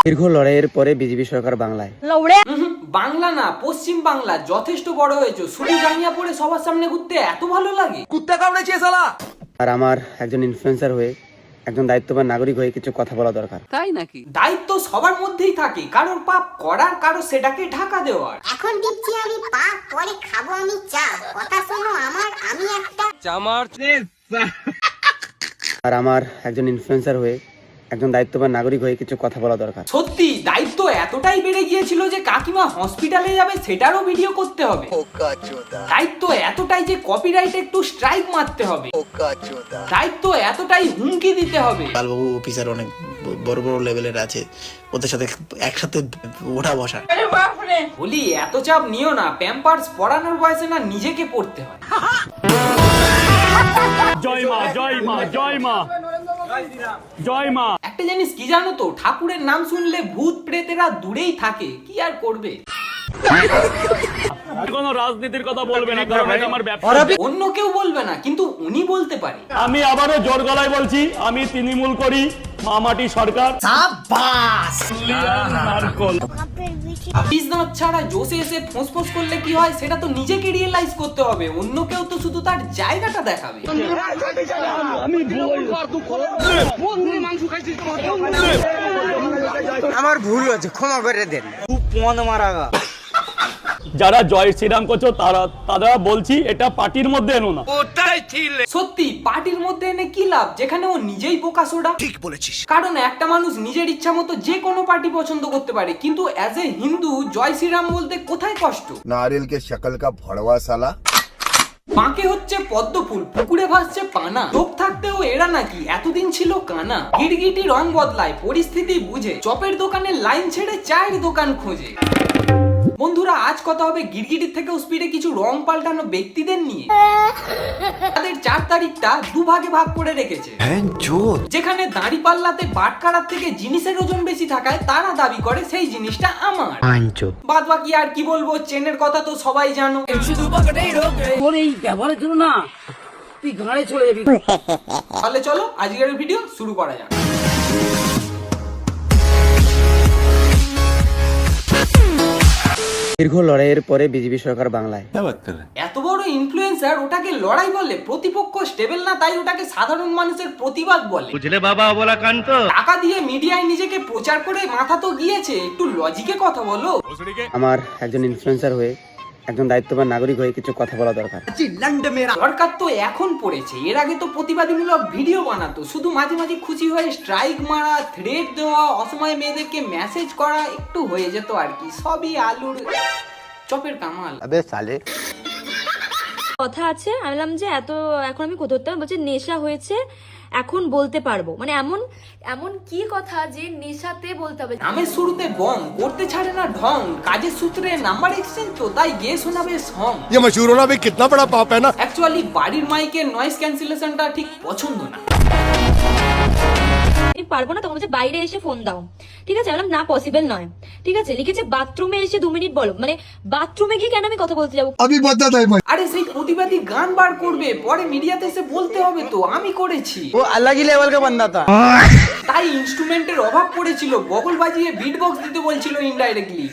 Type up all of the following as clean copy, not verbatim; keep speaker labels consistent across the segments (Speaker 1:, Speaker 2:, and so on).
Speaker 1: দীর্ঘ লড়াইয়ের পরে বিজেপি সরকার বাংলায়।
Speaker 2: বাংলা না, পশ্চিম বাংলা যথেষ্ট বড় হয়েছে। শুধু জাঙ্গিয়া পরে সবার সামনে ঘুরতে এত ভালো লাগে? কুত্তা কামড়েছে শালা।
Speaker 1: আর আমার একজন ইনফ্লুয়েন্সার হয়ে, একজন দায়িত্ববান নাগরিক হয়ে কিছু কথা বলা দরকার।
Speaker 2: তাই নাকি? দায়িত্ব সবার মধ্যেই থাকে, কারোর পাপ করার, কারো সেটাকে ঢাকা দেওয়ার।
Speaker 3: এখন দিচ্ছি আমি পাপ, পরে খাবো আমি চা। কথা শোনো আমার, আমি একটা
Speaker 1: আর আমার একজন ইনফ্লুয়েন্সার হয়ে, একজন দায়িত্ববান নাগরিক হয়ে কিছু কথা বলা দরকার।
Speaker 2: সত্যি দায়িত্ব এতটাই বেড়ে গিয়েছিল যে কাকিমা হসপিটালে যাবে সেটারও ভিডিও করতে হবে। দায়িত্ব এতটাই যে কপিরাইট একটু স্ট্রাইক মারতে হবে। দায়িত্ব এতটাই হুমকি দিতে হবে।
Speaker 4: লালবাবু অফিসার অনেক বড় বড় লেভেলের আছে, ওদের সাথে একসাথে ওঠা বসা।
Speaker 2: বলি এত চাপ নিও না, প্যাম্পার্স পড়ানোর বয়সে না নিজেকে পড়তে হয়।
Speaker 5: জয় মা, জয় মা, জয় মা, জয় মা।
Speaker 2: একটা জিনিস কি জানো তো, ঠাকুরের নাম শুনলে ভূত প্রেতেরা দূরেই থাকে। কি আর করবে?
Speaker 5: কোনো রাজনীতির কথা বলবে না, কারণ এটা আমার ব্যবসা।
Speaker 2: অন্য কেউ বলবে না, কিন্তু উনি বলতে পারে।
Speaker 5: আমি আবারও জোর গলায় বলছি, আমি তৃণমূল করি, মামাটি সরকার।
Speaker 2: বিজনেস ছাড়া জোশে এসে ফোঁস করলে কি হয় সেটা তো নিজেকে রিয়েলাইজ করতে হবে। অন্য কেউ তো শুধু তার জায়গাটা দেখাবে।
Speaker 1: আমার ভুল হয়েছে, ক্ষমা করে দেন।
Speaker 5: যারা জয় শ্রীরাম করছো তারা বলছি এটা পার্টির মধ্যে এনো না।
Speaker 2: সত্যি পার্টির মধ্যে এনে কি লাভ, যেখানে ও নিজেই বোকা সোডা। ঠিক বলেছিস। কারণ একটা মানুষ নিজের ইচ্ছা মতো যে কোনো পার্টি পছন্দ করতে পারে, কিন্তু অ্যাজ এ হিন্দু জয় শ্রীরাম বলতে কোথায় কষ্ট?
Speaker 6: नारियल के शक्ल का भड़वा साला।
Speaker 2: বাঁকে হচ্ছে পদ্ম ফুল, পুকুরে ভাসছে পানা। লোক থাকতেও এরা নাকি এতদিন ছিল কানা। গিরগিটি রং বদলায় পরিস্থিতি বুঝে, চপের দোকানে লাইন ছেড়ে চায়ের দোকান খোঁজে। বন্ধুরা, আজ কথা হবে গিরগিটির থেকেও স্পিডে কিছু রং পাল্টানো ব্যক্তিদের নিয়ে। তাদের 4 তারিখটা দুভাগে ভাগ করে রেখেছে। যেখানে দাঁড়ি পাল্লাতে বাটকারার থেকে জিনিসের ওজন বেশি থাকায় তারা দাবি করে সেই জিনিসটা আমার। বাদ বাকি আর কি বলবো, চেনের কথা তো সবাই জানো। তাহলে চলো আজকের ভিডিও শুরু করা যাক।
Speaker 1: দীর্ঘ লড়াইয়ের পরে বিজেপি সরকার বাংলায়।
Speaker 2: এত বড় ইনফ্লুয়েন্সার, ওটাকে লড়াই বলে? প্রতিপক্ষ স্টেবল না তাই ওটাকে সাধারণ মানুষের প্রতিবাদ বলে।
Speaker 5: বুঝলে বাবা বলা কান্ত।
Speaker 2: টাকা দিয়ে মিডিয়ায় নিজেকে প্রচার করে মাথা তো গিয়েছে, একটু লজিকে কথা বলো।
Speaker 1: আমার একজন ইনফ্লুয়েন্সার হয়ে, একজন দায়িত্ববান নাগরিক হয়ে কিছু কথা বলা দরকার।
Speaker 2: সরকার তো এখন পড়েছে, এর আগে তো প্রতিবাদীমূলক ভিডিও বানাতো। শুধু মাঝে মাঝে খুশি হয়ে স্ট্রাইক মারা, থ্রেট দেওয়া, অসময়ে মেয়েদেরকে মেসেজ করা একটু হয়ে যেত আর কি। সবই আলুর চপের কামাল।
Speaker 7: কথা আছে, আমি বললাম যে এত এখন আমি কোথাও ধরতে বলছে নেশা হয়েছে এখন বলতে পারবো, মানে এমন এমন কি কথা যে নেশাতে বলতে হবে।
Speaker 2: নামের শুরুতে বং, করতে ছাড়ে না ঢং, কাজের সূত্রে নাম্বার এক্সচেঞ্জ তো তাই গে শোনাবে সং।
Speaker 6: ये मशहूर होना भी कितना बड़ा पाप है ना।
Speaker 2: অ্যাকচুয়ালি বাড়ির মাইকের নয়েজ ক্যান্সেলেশনটা ঠিক পছন্দ না।
Speaker 7: আমি পারবো না, তখন বলছে বাইরে এসে ফোন দাও। ঠিক আছে, বললাম না পসিবল নয়। ঠিক আছে, লিখেছে বাথরুমে এসে 2 মিনিট বলো, মানে বাথরুমে গিয়ে কেন আমি কথা বলতে যাবো?
Speaker 2: আরে সেই প্রতিবাদী গান বার করবে, পরে মিডিয়াতে এসে বলতে হবে তো আমি করেছি।
Speaker 1: ও अलग ही लेवल का बंदा था।
Speaker 2: তাই ইনস্ট্রুমেন্টের অভাব পড়েছিল, বগল বাজিয়ে বিট বক্স দিতে বলছিল ইনডাইরেক্টলি।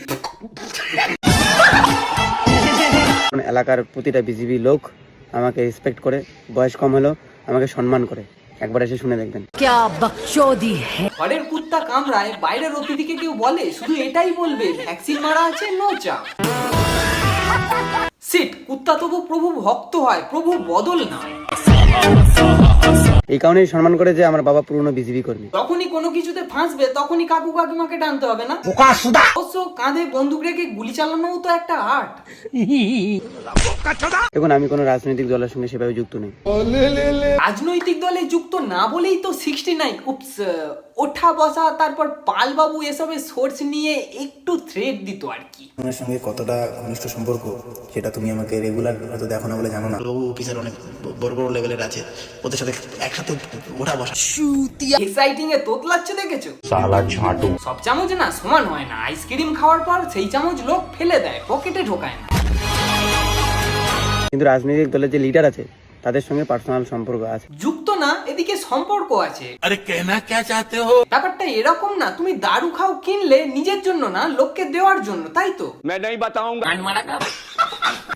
Speaker 1: এলাকার প্রতিটা বিজেপি লোক আমাকে রেসপেক্ট করে, বয়স কম হলেও আমাকে সম্মান করে। একবার এসে শুনে দেখবেন।
Speaker 2: ঘরের কুত্তা কামড়ায়, বাইরের অতিথিকে কেউ বলে শুধু এটাই বলবে ভ্যাকসিন মারা আছে, নো চা। সিট, কুত্তা তবু প্রভু ভক্ত হয়, প্রভু বদল না।
Speaker 1: এই কারণেই সম্মান করে যে আমার বাবা পুরনো বিজেপি কর্মী।
Speaker 2: যখনই কোনো কিছুতে ফাঁসবে তখনই কাকু কাকিমাকে টানতে হবে না। অবশ্য কাঁধে বন্দুক রেখে গুলি চালানোও তো একটা আর্ট।
Speaker 1: দেখুন, আমি কোনো রাজনৈতিক দলের সঙ্গে সেভাবে যুক্ত নেই।
Speaker 2: রাজনৈতিক দলে যুক্ত না বলেই তো 69 উপস ওঠা বসা, তারপর পালবাবু এসবের সোর্স নিয়ে একটু থ্রেট দিত আর কি।
Speaker 4: আমার সঙ্গে কতটা ঘনিষ্ঠ সম্পর্ক সেটা তুমি আমাকে রেগুলার হয়তো দেখো না বলে জানো না। লালবাবু অফিসার অনেক বড় বড় লেভেলের আছে, ওদের সাথে একসাথে ওঠা বসা।
Speaker 2: এক্সাইটিং এ তোতলাচ্ছে দেখেছো? সব চামচ না সমান হয় না। আইসক্রিম খাওয়ার পর সেই চামচ লোক ফেলে দেয়, পকেটে ঢোকায় না।
Speaker 1: কিন্তু রাজনৈতিক দলের যে লিডার আছে তাদের সঙ্গে পার্সোনাল সম্পর্ক আছে।
Speaker 2: যুক্ত না, এদিকে সম্পর্ক আছে। আরে কেনা কে চাতে হো? ব্যাপারটা এরকম না, তুমি দারু খাও কিনলে নিজের জন্য না, লোককে দেওয়ার জন্য, তাই তো?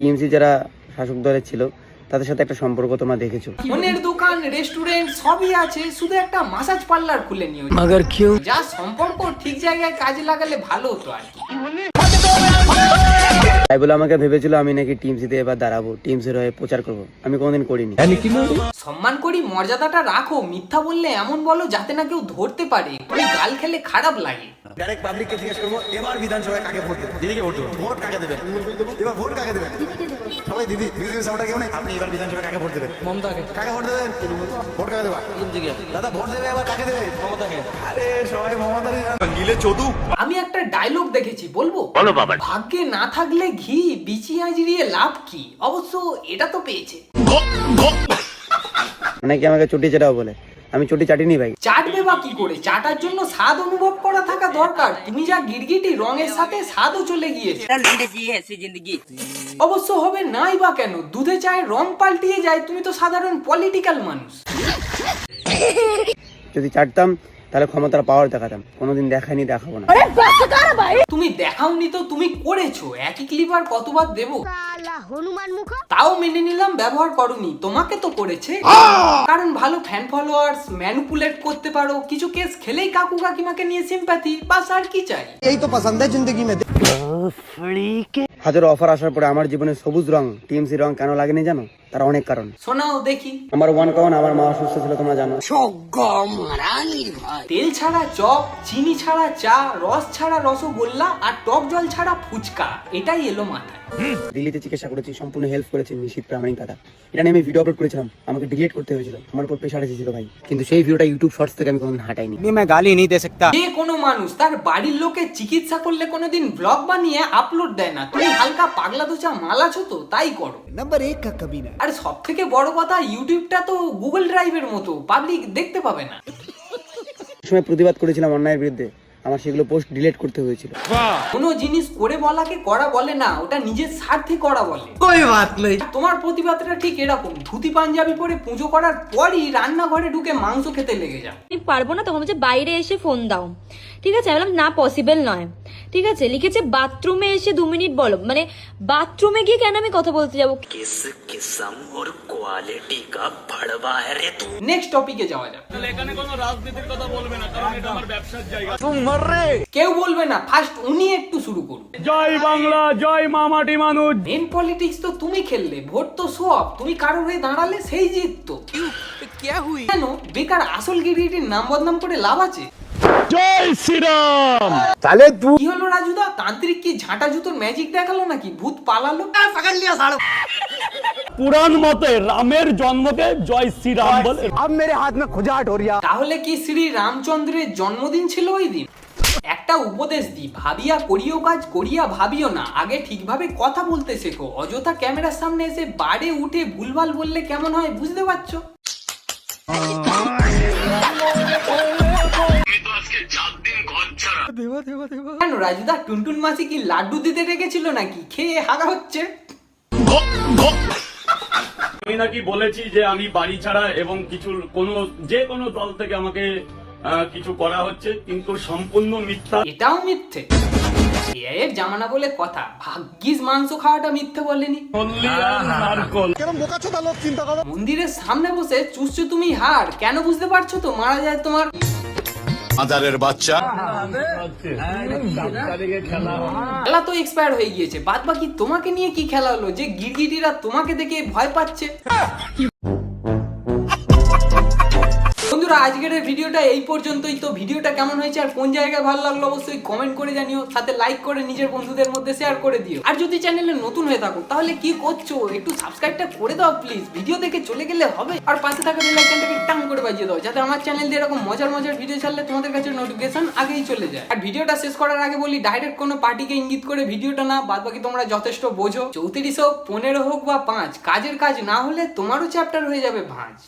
Speaker 1: টিএমসি যারা শাসক দলের ছিল তাদের সাথে একটা সম্পর্ক তোমরা দেখেছো।
Speaker 2: ফোনের দোকান, রেস্টুরেন্ট সবই আছে, শুধু একটা মাসাজ পার্লার খুলে নিও। যা সম্পর্ক ঠিক জায়গায় কাজে লাগালে ভালো হতো আর কি।
Speaker 1: তাই বলে আমাকে ভেবেছিল আমি নাকি টিএমসিতে এবার দাঁড়াবো, টিএমসির হয়ে প্রচার করবো। আমি কোনোদিন করিনি।
Speaker 2: সম্মান করি, মর্যাদাটা রাখো, মিথ্যা বললে এমন বলো যাতে না কেউ ধরতে পারে, তুমি গাল খেলে খারাপ লাগে।
Speaker 4: ডাইরেক্ট পাবলিককে জিজ্ঞেস করবো এবার বিধানসভায় কাকে ভোট দেবেন? দিদিকে ভোট দেবেন। ভোট কাকে দেবেন? এবার ভোট কাকে দেবেন? সবাই দিদি সামনে কেউ নেই। আপনি এবার বিধানসভায় কাকে ভোট দেবেন? মমতাকে। কাকে ভোট দেবেন? ভোট কাকে দেবা? দাদা ভোট দেবে এবার কাকে দেবে? মমতাকে। আরে সবাই মমতারই গিলে চোদু।
Speaker 2: আমি একটা ডায়লগ দেখেছি, বলবো? বলো বাবা। ভাগ্যে না থাকলে ঘি বিচিয়া জিরিয়ে লাভ কি? অবশ্য এটা তো পেয়েছে।
Speaker 1: অনেকে আমাকে চটি চাটাও বলে, আমি চটি চাটিনি ভাই।
Speaker 2: চাটবে বা কি করে? চাটার জন্য স্বাদ অনুভব করা থাকা দরকার। তুমি যা গিরগিটি, রঙের সাথে স্বাদও চলে গিয়েছে। অবশ্য হবে নাই বা কেন, দুধে চায় রং পাল্টিয়ে যায়। তুমি তো সাধারণ পলিটিক্যাল মানুষ।
Speaker 1: যদি চাটতাম তাহলে ক্ষমতার পাওয়ার দেখাতাম, কোনোদিন দেখাইনি, দেখাবো না।
Speaker 2: তুমি দেখাওনি তো তুমি করেছো, একই ক্লিপার কতবার দেবো?
Speaker 3: হনুমান মুখ।
Speaker 2: তাও মেনে নিলাম ব্যবহার করনি, তোমাকে তো করেছে। কারণ ভালো ফ্যান ফলোয়ার্স, ম্যানিপুলেট করতে পারো, কিছু কেস খেলেই কাকু কাকিমাকে নিয়ে সিম্প্যাথি, বাস আর কি চাই।
Speaker 4: এই তো পছন্দ है जिंदगी में।
Speaker 1: হাজারো অফার আসার পরে আমার জীবনে সবুজ রং, টিএমসি রং কেন লাগেনি জানো? তার অনেক কারণ।
Speaker 2: শোনাও দেখি।
Speaker 1: আমার ওয়ান কারণ, আমার মা অসুস্থ ছিল, তোমরা জানো।
Speaker 2: তেল ছাড়া চপ, চিনি ছাড়া চা, রস ছাড়া রসগোল্লা আর টক জল ছাড়া ফুচকা, এটাই এলো মাথায়।
Speaker 1: দিল্লিতে চিকিৎসা করেছি, সম্পূর্ণ হেল্প করেছে নিশিত প্রামাণিক দাদা। এটা নিয়ে আমি ভিডিও আপলোড করেছিলাম, আমাকে ডিলিট করতে হয়েছিল, আমার উপর প্রেশার এসেছিল ভাই। কিন্তু সেই ভিডিওটা ইউটিউব শর্টস থেকে আমি কোনোদিন হাঁটাইনি।
Speaker 2: যে কোনো মানুষ তার বাড়ির লোকে চিকিৎসা করলে কোনোদিন ব্লগ বানিয়ে আপলোড দেয় না। তুমি হালকা পাগলা দোচা মাল আছো তো, তাই করো।
Speaker 4: नंबर 1 का कभी ना।
Speaker 2: আর সব থেকে বড় কথা, ইউটিউবটা তো গুগল ড্রাইভের মতো, পাবলিক দেখতে পাবে না।
Speaker 1: সময় প্রতিবাদ করেছিলাম অন্যায়ের বিরুদ্ধে, আমার সেগুলো পোস্ট ডিলিট করতে হয়েছিল।
Speaker 2: কোনো জিনিস করে বলাকে করা বলে না, ওটা নিজের স্বার্থে করা বলে। তোমার প্রতিবাদটা ঠিক এরকম, ধুতি পাঞ্জাবি পরে পুজো করার পরই রান্নাঘরে ঢুকে মাংস খেতে লেগে যাও।
Speaker 7: আমি পারবো না, তখন বলছে বাইরে এসে ফোন দাও। ঠিক আছে, আমি বললাম না, পসিবল নয়। ঠিক আছে, লিখেছে বাথরুমে এসে 2 মিনিট বলো। মানে বাথরুমে গিয়ে কেন আমি কথা বলতে যাবো?
Speaker 2: নেক্সট টপিকে যাওয়া যাক।
Speaker 5: এখানে কোনো রাজনীতির কথা বলবে না, কারণ এটা আমার ব্যবসার জায়গা।
Speaker 2: কেউ বলবে না, ফার্স্ট উনি একটু শুরু করুন।
Speaker 5: জয় বাংলা, জয় মামাটি মানুষ।
Speaker 2: মেন পলিটিক্স তো তুমি খেললে, ভোট তো শো অফ, তুমি কারোর হয়ে দাঁড়ালে সেই জিততো। কেন বেকার আসল গিরিটির নাম বদনাম করে লাভ আছে?
Speaker 5: জয় শ্রীরাম।
Speaker 2: কি হলো রাজুদা, তান্ত্রিক কি ঝাঁটা জুতোর ম্যাজিক দেখালো নাকি? ভূত পালালো?
Speaker 5: পুরাণ মতে রামের জন্মকে জয় শ্রীরাম বলে।
Speaker 2: তাহলে কি শ্রী রামচন্দ্রের জন্মদিন ছিল ওই দিন? একটা উপদেশ দিই, ভাবিয়া করিও কাজ, করিয়া ভাবিও না। আগে ঠিকভাবে কথা বলতে শেখো, অযথা ক্যামেরার সামনে এসে বাড়ে উঠে ভুলভাল বললে কেমন হয় বুঝতে পারছো? কেন রাজুদা, টুনটুন মাসি কি লাড্ডু দিতে রেখেছিল নাকি? খেয়ে হাগা হচ্ছে।
Speaker 5: আমি নাকি বলেছি যে আমি বাড়ি ছাড়া এবং কিছু যে কোনো দল থেকে আমাকে কিছু করা হচ্ছে, কিন্তু সম্পূর্ণ মিথ্যা।
Speaker 2: এটাও মিথ্যে। এর জামানা বলে কথা, ভাগ্যিস মাংস খাওয়াটা মিথ্যে বলেনি। মন্দিরের সামনে বসে চুষছো তুমি হাড়, কেন বুঝতে পারছো তো? মারা যায় তোমার
Speaker 6: বাচ্চা।
Speaker 2: খেলা তো এক্সপায়ার হয়ে গিয়েছে, বাদ বাকি তোমাকে নিয়ে কি খেলা হলো যে গিরগিটিরা তোমাকে দেখে ভয় পাচ্ছে? বন্ধুরা, আজকের এই ভিডিওটা এই পর্যন্তই। তো ভিডিওটা কেমন হয়েছে আর কোন জায়গায় ভালো লাগলো অবশ্যই কমেন্ট করে জানিও, সাথে লাইক করে নিজের বন্ধুদের মধ্যে শেয়ার করে দিও। আর যদি চ্যানেলে নতুন হয়ে থাকো তাহলে কি করছো, একটু সাবস্ক্রাইবটা করে দাও প্লিজ। ভিডিও দেখে চলে গেলে হবে, আর পাশে থাকা বেল আইকনটাকে টাং করে বাজিয়ে দাও, যাতে আমার চ্যানেল দিয়ে এরকম মজার মজার ভিডিও ছাড়লে তোমাদের কাছে নোটিফিকেশন আগেই চলে যায়। আর ভিডিওটা শেষ করার আগে বলি, ডাইরেক্ট কোনো পার্টিকে ইঙ্গিত করে ভিডিওটা না, বাদ বাকি তোমরা যথেষ্ট বোঝো। 34 হোক 15 হোক বা 5, কাজের কাজ না হলে তোমারও চ্যাপ্টার হয়ে যাবে ভাঁজ।